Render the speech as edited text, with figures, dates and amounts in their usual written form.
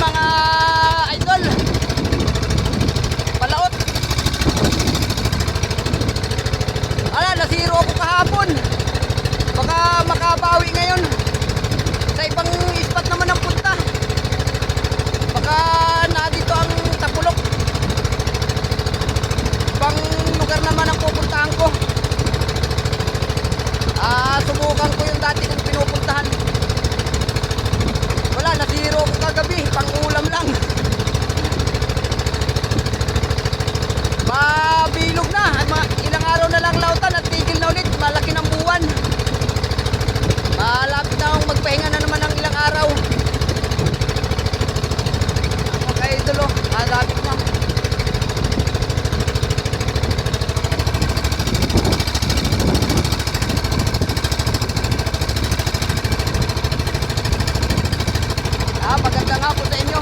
mga idol. Palaot. Ala, nasiro ako kahapon. Baka makabawi ngayon. Sa ibang spot naman ang punta. Baka na dito ang Tapulok. Ibang lugar naman ang pupuntahan ko. Subukan ko yung dati kong pinupuntahan. Wala, nasiro ko kagabi, pang ulam lang. Mabilog na, ilang araw na lang lautan at tigil na ulit, malaki ng buwan. Malapit na akong magpahinga na naman ng ilang araw. Okay, idolo, malapit na. Magandang hapon sa inyo.